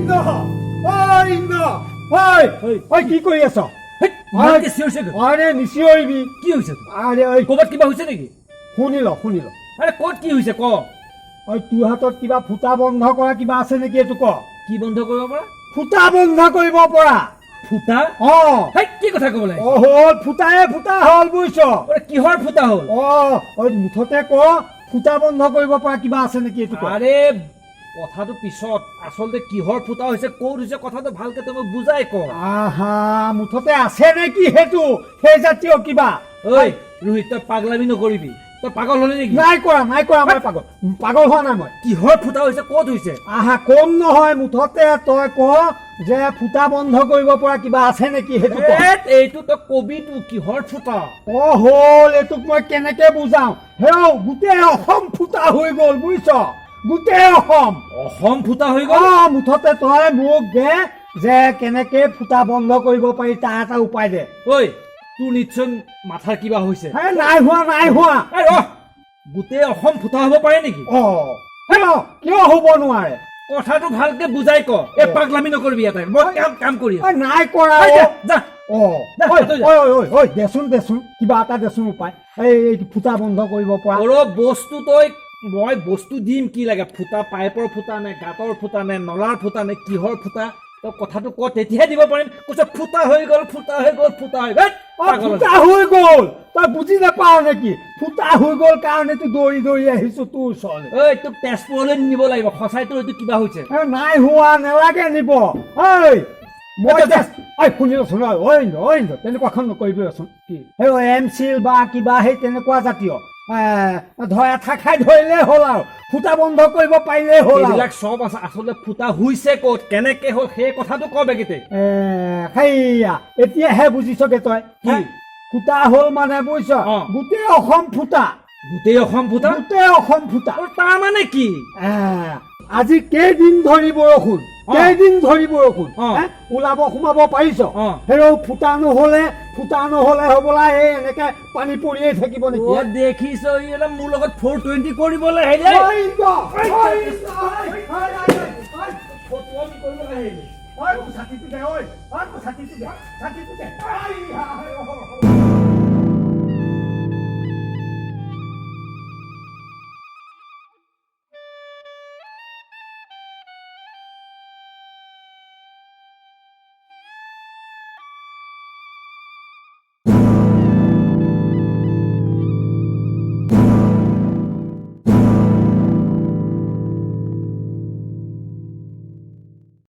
ইন্দ্ৰ কি কৰি আছ আৰে নিচিঞৰিবি কি হৈছে আৰে ক'ৰবাত কিবা হৈছে নেকি শুনি ল আৰে ক'ত কি হৈছে ক তোৰ হাতত কিবা ফুটা বন্ধ কৰা কিবা আছে নেকি এইটো ক কি বন্ধ কৰিব পৰা ফুটা বন্ধ কৰিব পৰা ফুটা কি কথা ক'ব লাগে হ'ল ফুটাই ফুটা হ'ল বুজিছ কিহৰ ফুটা হ'ল মুঠতে ক ফুটা বন্ধ কৰিব পৰা কিবা আছে নেকি এইটো আৰে কথাটো পিছত আচলতে কিহৰ ফুটা হৈছে ক'ত হৈছে কথাটো ভালকে তুমি বুজাই ক মুঠতে আছে নেকি সেইটো সেই জাতীয় কিবা ঐ ৰোহিত তই পাগলামি নকৰিবি তই পাগল হলি নেকি নাই কৰা মই পাগল হোৱা নাই মই কিহৰ ফুটা হৈছে ক'ত হৈছে কম নহয় মুঠতে তই ক যে ফুটা বন্ধ কৰিব পৰা কিবা আছে নেকি সেইটো এইটো তই কবিটো কিহৰ ফুটা হ'ল এইটোক মই কেনেকে বুজাও গোটেই অসম ফুটা হৈ গ'ল বুজিছ গোটেই অসম ফুটা হৈ গ'ল মুঠতে তই মোক দে যে কেনেকে ফুটা বন্ধ কৰিব পাৰি তাৰ এটা উপায় দে ঐ তোৰ নিশ্চয় মাথাৰ কিবা হৈছে নাই হোৱা গোটেই অসম ফুটা হ'ব পাৰে নেকি কিয় হ'ব নোৱাৰে কথাটো ভালকে বুজাই ক এই পাগলামি নকৰিবি এটা মই কাম কৰি আছো নাই কৰা দেচোন কিবা এটা দেচোন উপায় এই ফুটা বন্ধ কৰিব পৰা বস্তু তই মই বস্তু দিম কি লাগে ফুটা পাইপৰ ফুটা নে গাঁতৰ ফুটা নে নলাৰ ফুটা নে কিহৰ ফুটা তই কথাটো ক তেতিয়াহে দিব পাৰিম কৈছে ফুটা হৈ গ'ল তই বুজি নাপাৱ নেকি ফুটা হৈ গ'ল কাৰণেতো দৌৰি আহিছো তোৰ ওচৰলৈ তোক তেজপুৰলৈ নিব লাগিব সঁচাই তোৰ এইটো কিবা হৈছে নাই হোৱা নেলাগে নিব শুনি ৰচোন তেনেকুৱাখন নকৰিবি ৰচোন সেই এমচিল বা কিবা সেই তেনেকুৱা জাতীয় এঠা খাই ধৰিলে হ'ল আৰু ফুটা বন্ধ কৰিব পাৰিলে হ'ল এইবিলাক চব আছে আচলতে ফুটা হৈছে ক'ত কেনেকে হ'ল সেই কথাটো ক বেগিতে সেইয়া এতিয়াহে বুজিছগে তই ফুটা হ'ল মানে বুজিছ গোটেই অসম ফুটা তাৰ মানে কি আজি কেইদিন ধৰি বৰষুণ ওলাব সোমাব পাৰিছ ফুটা নহলে হবলা এই এনেকে পানী পৰিয়ে থাকিব নেকি দেখিছ মোৰ লগত 420 কৰিবলৈ আহিলে